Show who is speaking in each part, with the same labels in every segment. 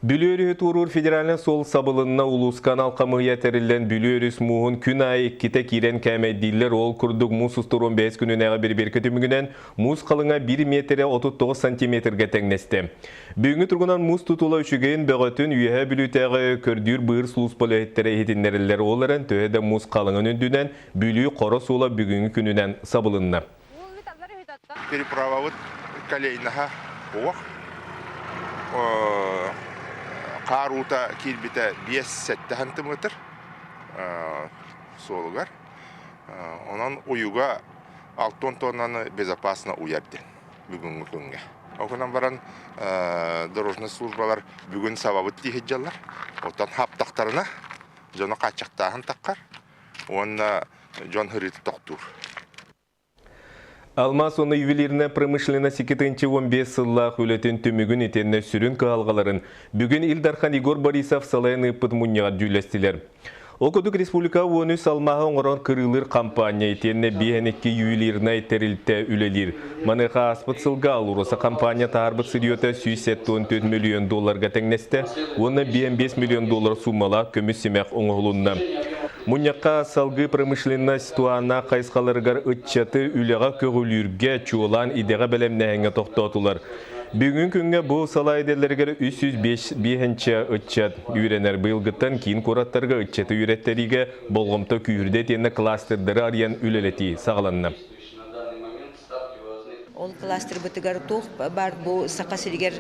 Speaker 1: Bülüörü Turur Federalin sol sabılınna ulus kanal kamıya terillen bülüörüs muğun kün ayı kite kiren kemediller ol kurduk muz usturun 5 gününe bir kötümügünen muz kalına 1 metre 39 santimetrge tengnesti. Büyüngü turgunan muz tutula üşügeyin böğötün üyehe bülütəği kördür bığır sulus poliyettere ehitinleriller olaran töhede muz kalının öndünen bülüğü kora sula büyüngü gününen sabılınna.
Speaker 2: Переправа колейнаха оқ. Қарута кирбите 5-7 сантиметр солугар. Онан уюга 6 тоннаны безопасно уябды бүгүнкү күнгө. Окунан баран дорожный службалар бүгүн сабабыт тихиджалар. Отан хаптактарына жона качактагын таккар. Онна жон хырыты токтур.
Speaker 1: Алмаз оны ювелиріне промышлена 15 сыллақ өлетін түмігін етеніне сүрін кағалғаларын бүгін Илдархан Игор Борисов салайын ұппыт мұнияға дүйлестілер. Окудук республика оны салмаға оңыран кырылыр кампания етеніне бейінекке ювелиріне еттерілті үлелер. Маныға аспыт сылға алуроса кампания тағарбыт сырьеті $174 миллион тәңнесті, оны $5 миллион суммала көміс семек оңғылынна. Мұнияққа салғы промышленность туана қайсқаларғар ұтчаты үліға көгілерге чуылан идеға бәлемнәңі тоқтатылар. Бүгін күнге бұл салайдерлергер 305-бейінші ұтчат үйренер бұйылғыттан кейін қораттарға ұтчаты үйреттеріге болғымты күйірде тені кластердары ариян үлелеті сағаланна.
Speaker 3: Ол кластер бытыгар тух бар бу сакасыргер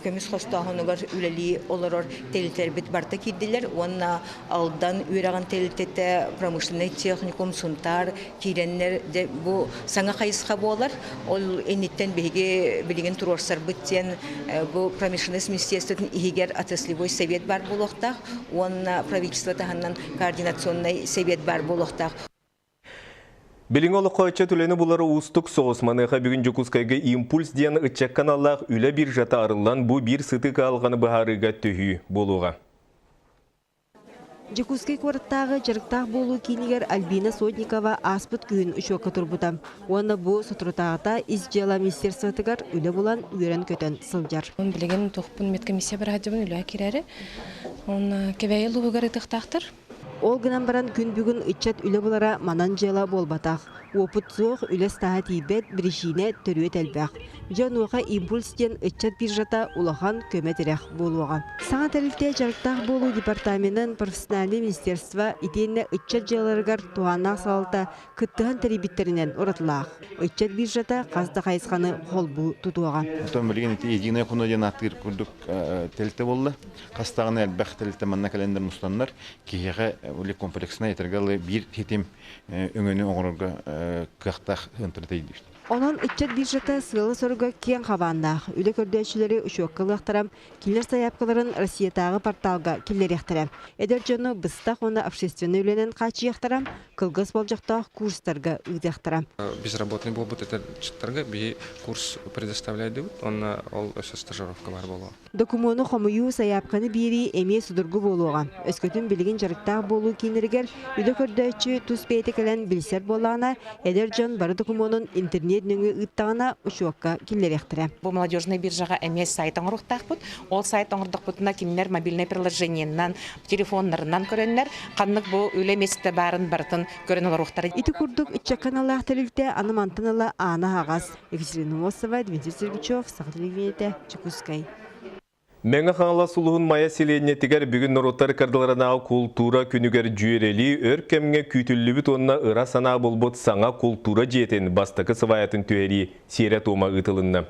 Speaker 3: көмүс хостахонугар үлели олорор телтер бит барта киддилер. Онна алдан үйраган телтете промышленный техникум сунтар киреннер де бу саңа кайыска болар. Ол эниттен беге билген турорсар биттен бу промышленность министерствотун игер отраслевой совет бар болоктак. Онна правительство таханнан координационный совет бар болоктак.
Speaker 1: Билин олы қойча түлені бұлары ұстық соғысманыға бүгін Жокускайға импульс дейін ұтчақ каналлақ үлі бір жата арылан бұл бір сытық алғаны бұхарыға түйі болуға.
Speaker 4: Жокускай қорыттағы жарықтақ болу кейінігер Альбина Сотникова аспыт күйін үшоқы тұрбытам. Оны бұл сұтырытағыта изжела министерствотығар үлі болан үйрен көтен сылжар.
Speaker 5: Он білеген тоқпын медкомиссия бір ғаджабын үлі әкерәрі. Он кебәйел ұғығары тұқтақтыр.
Speaker 4: Ол гынан баран күн бүгін үтчат үлі болара манан жела болбатақ. Опыт соқ үлі стаға тейбет бірішіне түрет әлбәқ. Жан оға импульстен үтчат бір жата улахан көметірек болуға. Саңа тәрілте жарықтақ болу департаментін профессиональный министерство итенне үтчат желарығар туғаннақ салалта күттіған тәребіттерінен оратылақ. Үтчат бір жата қазды қайысқаны қолбу тұтуға.
Speaker 6: Том білген единая құноден аттығыр күрдік тәлті болды. Қастағын әлбәқ тәлті манна календар мұстанлар кейеға үлі комплексына етергалы бір тетем өңіні оңырға қақтақ ұнтырдайды.
Speaker 4: Онан үтчет бір жата сығылы сұрға кен қабандақ. Үлі көрдәшілері үшуаққылы ақтарам, келер саяпқыларын Россиятағы порталға келер ектірам. Әдер жоны бұстақ оны общественный үленен қачы ектірам, қылғыз болжақтақ курстарға үді ектірам.
Speaker 7: Безработный был бы это читарга, би курс предоставляет, он осы стажировка бар болу.
Speaker 4: Документу қомыю саяпқаны бері әме судырғы болуға. Өскөтін білген жарықтақ болу кейінергер, үлі көрдәші тұс бейті кәлін білсер болағына, әдер жон бары документын интернет нөңі ұттағына ұшуаққа келер ектірі.
Speaker 8: Бұл молодежный биржаға әмес сайт оңырықтақ бұд. Ол сайт оңырдық бұдына кемнер мобильный приложениеннан, телефонларынан көрінлер, қанлық бұл үлі месті барын бартын көрін оларықтары.
Speaker 4: Иті күрдік үтчі каналлақ тәрілді анымантынылы ана ағас. Екатерина Мосова, Дмитрий Сергучев, Сақы телевидениеті, Жокускай.
Speaker 1: Мәңі қаңла сұлығын мая селенетігер бүгін нұроттар кардыларынағы культура күнігер жүйерели өр кәмге күйтілі онына ыра сана болбыт саңа культура жетін бастықы сываятын түйері серия тома ұтылынны.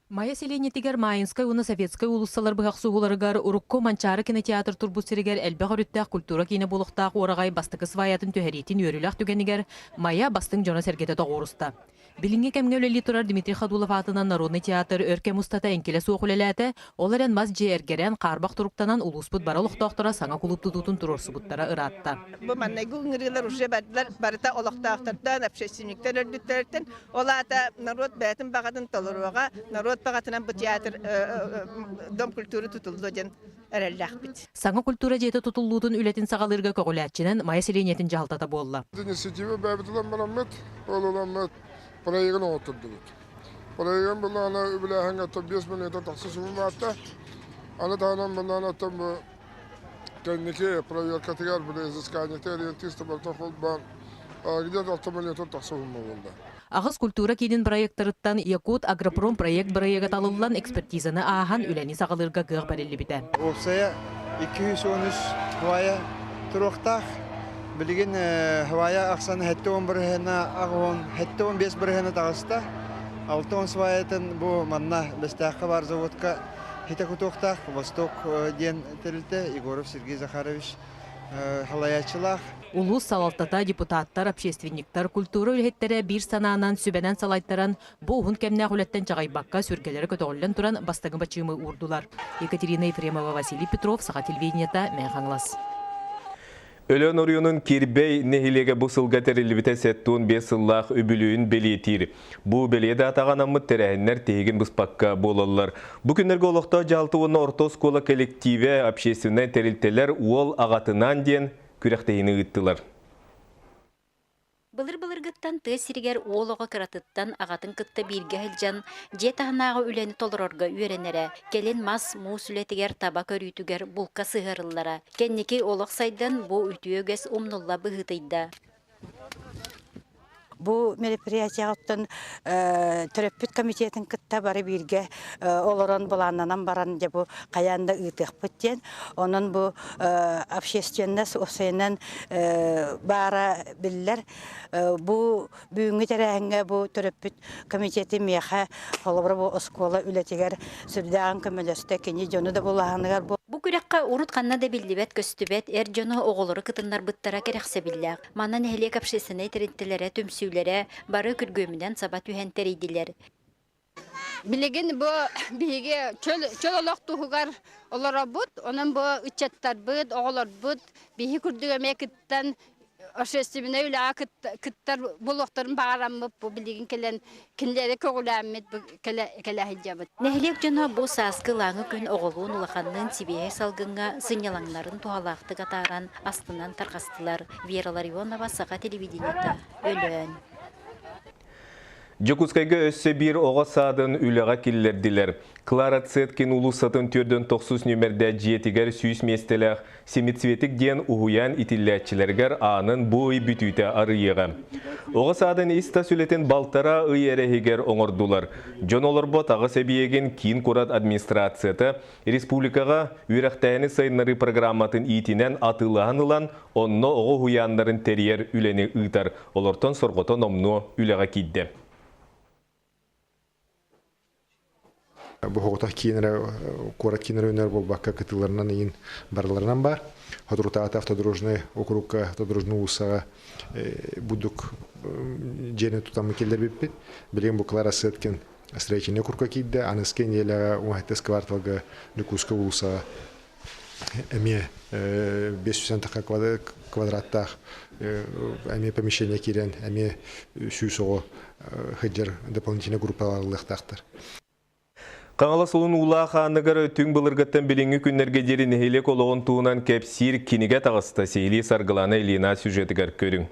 Speaker 9: Мая селенетігер Майынскай оны советскай улуссалар бұғақ сұғыларығар Урукко Манчары кинотеатр турбусерігер әлбәғ үріттәқ культура кейіне болықтақ орағай бастықы сываятын түйеретін өріләқ түгенігер Мая бастың жона сәргеті тоғырысты. Билинге кемге өлелі тұрар Дмитрий Хадулов атынан Народный театр өрке мұстата әнкелі соғылеләті, оларен маз жергерен қарбақ тұрықтанан улуспыт баралық тоқтыра саңа құлып тұтутын тұрорсыбыттара ұратты.
Speaker 10: Бұл маннайғы ұңырылар ұшы барыта олықтақтардан, общественниктер өрдіктерден, олата народ бәтін бағатын толыруға, народ бағатынан бұл театр дом культуры тұтылды ден әрәлләқ біт.
Speaker 9: Саңа культура жеті тұтылудың үлетін сағалырға көғіләтчінен Мая селенетін жалдата болла.
Speaker 11: Инициатива бәбітілен барамет, олыламет. Проигран отырды. Проект bundan öbürlerin atıp 5 milyon taksi sumu vardı. Anlatan bundan atıp kendiki proje kategori bu iziskaniyete orientist barta kolban. Gidiyor 6 milyon taksi sumu oldu.
Speaker 9: Ағыз культура кейден проекттарыттан Якут Агропром проект проект алылан экспертизаны аахан үләни сағалырға гық бәрелі біті.
Speaker 12: Опсая 213 хвая тұрықтақ. Білген хвая ақсаны 7-11-ні ағуын, 7-15-біріні тағыста. 6-10 сваятын бұл манна бәстәқі бар заводқа хита күтоқтақ. Восток ден тірілті Егоров Сергей Захарович халаячылақ.
Speaker 9: Улус салалтата депутаттар, общественниктар, культура үлхеттері бір санаанан сүбәнән салайттаран бұл ұғын кәмнәқ үлеттен жағайбаққа сүргелері көтоғылын тұран бастығын бачымы урдулар. Екатерина Ефремова, Василий Петров, Саға телевидениета, Мәңғаңлас.
Speaker 1: Өлен орионun Кирбей нехилеге бұсылға тәрілібіте сәттуын бесыллақ өбілуін белетир. Бұ беледе атаған амыт тәрәхінлер тегін бұспаққа болалар. Бұ күнерге олықта жалтуын орта скола коллективе общественный тәрілтелер ол ағатынан ден күрәқтейіні ұттылар.
Speaker 13: Былыр-былыргыттан тәсірігер олығы қыратыттан ағатын күтті бірге хілжан, жетағынағы үләні толырорға үйренері, келен мас мұс үлетігер таба көрүйтігер бұлқа сығырыллара. Кеннеке олық сайдан бұл үтіөгес умнулла бұғытыйда.
Speaker 14: Бу мероприятияттан терапевт комитетин кытта бары бирге олорон буланнан баран деп бу каянда ытык биттен онун бу общественность осенен бара биллер бу бүгүнгү тереңге бу терапевт комитети меха холобра бу оскола үлетигер сүрдаган көмөлөстө кини жону да буланыгар бу
Speaker 13: Бу күрәккә урут канна да билдибет көстүбет эр жону оголору кытыннар быттара керексе билләк. Манан эхлек общественный терентләре төмсүләре бары күргөмүнән сабат үһәнтер идиләр.
Speaker 15: Билеген бу биге чөл олак тугар олар бут, онан бу ичаттар бут, оголор бут, биги күрдүгәмә киттен Общественный үлә кыттар булыктарын багарамып бу билеген келен кинләре көгүләммет келә хиҗабыт.
Speaker 13: Нәһлек жана бу саскы лаңы күн оголуун улаханнын сибие салгынга сынялаңнарын туалакты катаран астынан таркастылар. Вера Ларионова, Саға телевидениета, Өлөн.
Speaker 1: Жокускайга өссө бир оға садын үліға келлерділер. Клара Цеткин улусатын түрден 9 нөмірді жетігер сүйіс местелер семицветик ден уғуян итилләтчілергер анын бой бүтүйті арыйыға. Оға садын иста сүлетін балтара ұйерехегер оңырдулар. Жон олар бот ағы сәбиеген кейін құрат администрацияты республикаға үйрақтайыны сайынлары программатын итінен атылаған ұлан, онны оғы хуяндарын терьер үлені ұйтар. Олартан сорғытан омну үліға кейді.
Speaker 16: Бу хоғытақ кейінері, қорат кейінері өнер бол баққа кытыларынан ең барларынан бар. Ходрутааты автодрожны округка, автодрожны ұлысаға бұдық жені тұтамы келдер беппет. Білген бұл Клара Цеткин стрейчіне құрқа кейді, аныскен еліға оңайтыз кварталға Люкуска ұлысаға әме 500 квадраттақ әме помещение керен, әме сүйсоғы хыджар дополнительный группаларлықтақтыр.
Speaker 1: Қаңаласылын улағанығыр түң бұлырғыттан біліңі күннерге дерін хелек олығын туынан кәпсир кенеге тағысты сейлі сарғыланы Елена сюжетігер көрің.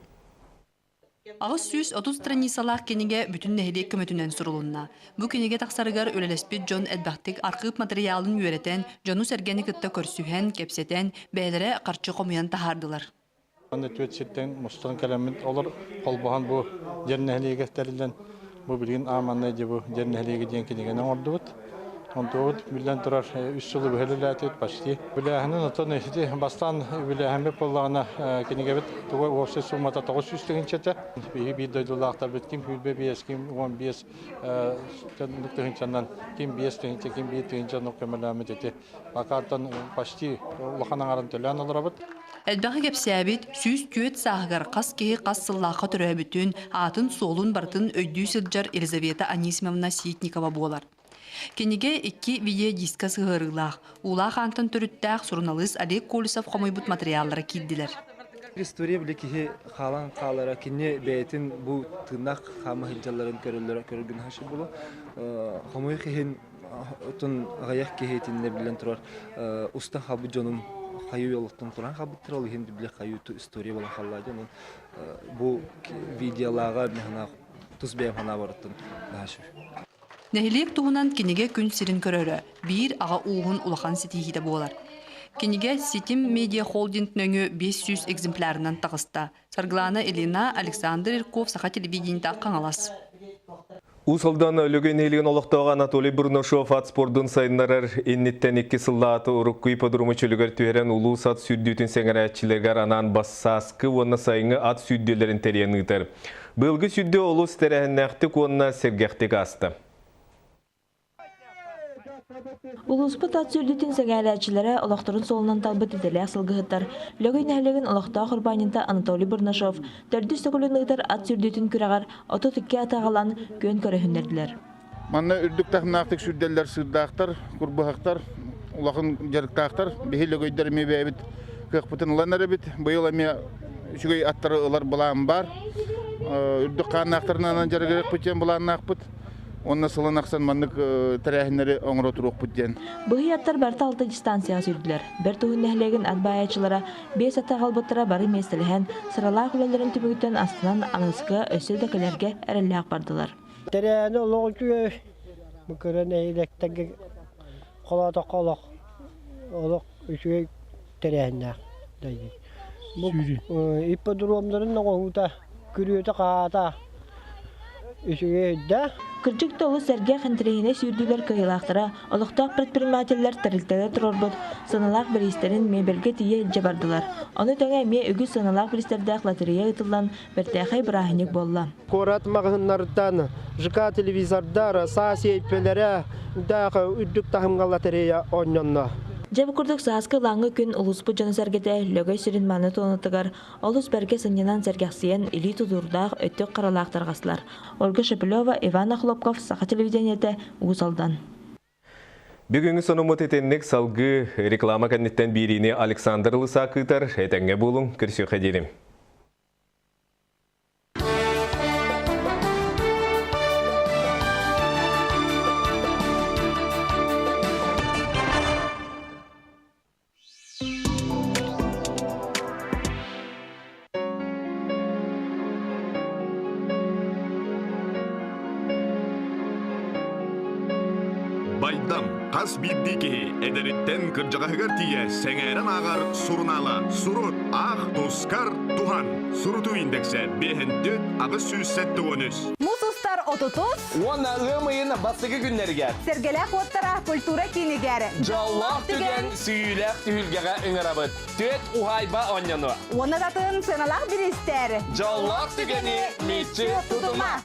Speaker 17: Ағыз 130 страницалақ кенеге бүтін нәхелек көмөтінен сұрылынна. Бұ кенеге тақсарығар өлелеспет Джон Эдбақтық арқып материалын үйеретін, Джону сәргені күтті көрсүйен, кәпсетен, бәйлері қарчы қомыян тахардылар.
Speaker 18: Анда төтсеттен мұстығын кәлемін олар қолбаған бұл жернәхелеге тәрілден бұл білген аманна де бұл жернәхелеге ден кенегені орды бұд. Онтуғыд білден тұрар 3 жылы бөлілі әтет башты. Біләхінің ұтын ешті бастан біләхімбек болағына кенеге біт тұғы осы сумата 900 четі. Bir doydulaqtar bit kim hülbe biyes kim 15 tığınçandan kim 5 tığınça kim 1 tığınça noktamalamet eti. Bakartan başti ulaqanan aran tölen olarabıt.
Speaker 17: Әлбәғі кәпсәбет, сүйіз көт сағығар қас кейі қас сыллаққа түрі бүтін атын солын бартын өйдүй сылджар Елизавета Анисимовна Ситникова болар. Кенеге 2 видео диска сығырылақ. Улақ антын түріттәқ сұрыналыз Олег Колесов қомайбұт материаллары кидділер.
Speaker 19: История білі қалан қалара кене бәйтін бұл тыңнақ қамы хиджаларын көрілген хашы болу. Қомай кейін ұтын ғаяқ кейтінне білен тұрар. Ұста қабы жоным қайу еліктің тұран қабыттыр ол енді біле қайу история болан қалады. Бұл видеолаға тұз бәйім қана барыттың хашы.
Speaker 17: Нәһилиек туһунан кинеге күн сирин көрөрө, бир аға уғын улахан сетихиде болар. Кинеге Ситим Медиа Холдинг нөңі 500 экземплярынан тағыста. Сарглана Элина, Александр Ирков, Саха телевидениеда қаңалас.
Speaker 1: Усалдан өлігін елген олықтауға Анатолий Бурношов атспордың сайынларар еннеттен 2 сыллаты ұрыққы ипподрумы чөлігер түйерен улус ат сүрдүйтін сеңірәтчілергер анан бассаскы онна сайыңы ат сүрдүлерін терен ұйтар. Бұлғы сүрді олус тәрәхіннәқтік онна сергектік асты.
Speaker 20: Улуспыт ат сүрдүтін сәңәләчілері олақтырын солынан талбыт етелі асылғыттар. Лөгін әлігін олақтау құрбанында Анатолий Бурнашов. Төрді сөкілінігдер ат сүрдүтін күрағар, ото түкке атағалан көн көріхіндерділер.
Speaker 21: Манна үрдік тақынақтық сүрделер сырдақтар, құрбығақтар, олақын жарықтақтар, бейхілі көйдеріме бәйбіт, көқпытын ұланары біт, бұйыл әме үшігей аттары ұлар бұлан бар. Үрдік қанақтарынан жарығырық бүтен бұлан ақпыт. Онна сылын ақсан маңдық тәрәхінлері оңыр отыруқ бүттен.
Speaker 20: Бұғы аттар барта 6 дистанция сүрділер. Бір тұғын нәхілеген адбаячылара 5 ата қалбыттыра бары местіліген сыралақ үлелерін түмігіттен астынан анысқы өсі дәкілерге әріліғ бардылар.
Speaker 22: Тәрәхіні олық жүе мүкірін әйелектегі қолата қолық олық үшіге тәрәхіннәқ. Ипподромдарын оңғыта күріеті қағата үшіге өдді.
Speaker 20: Кырдык толы сәрге қынтырейіне сүрділер кайылақтыра, олықтақ предпринимателлер тәрілтелер тұрорбыт, саналақ біристерін мебелге тие жабардылар. Оны төңе ме үгі саналақ біристердәқ лотерея ұтылан бәртәқай бірахинек болла.
Speaker 22: Корат мағыннардан, жықа телевизордар, саси еппелері, дәқі үддік тахымға лотерея ойнанна.
Speaker 20: Жабы күрдік сағасқы лаңғы күн ұлыспы жаны сәргеті лөгөй сүрін маны тонытығар, олыс бәрге сыненан сәргәқсиен или тұдырдақ өттік қаралақтарғасылар. Ольга Шепелева, Ивана Хлопков, Саха телевидениеті Уызалдан.
Speaker 1: Бүгінгі сонымыт етеннік салғы реклама кәнеттен біріне Александр Лысақытар, әтәңе болың, көрсі қадерім.
Speaker 23: Байдам, қас биддеке, әдәреттен кіржағығыр тие, сәңәрін ағар сұрынала, сұрыт, ақ, тоскар, туған, сұрыту индексі, бейхінтет, ағыз сүйсетті өніз.
Speaker 24: Мұсыстар отутус?
Speaker 25: Оны ұмайын бастығы күннерге.
Speaker 24: Сергелек оттара культура кенегері.
Speaker 25: Жаллақ түген сүйілек түйілгеға үңірабыд. Төт ұғайба оньяны.
Speaker 24: Оны датын сыналақ бірістері.
Speaker 25: Жаллақ түгені метчі тұтылма.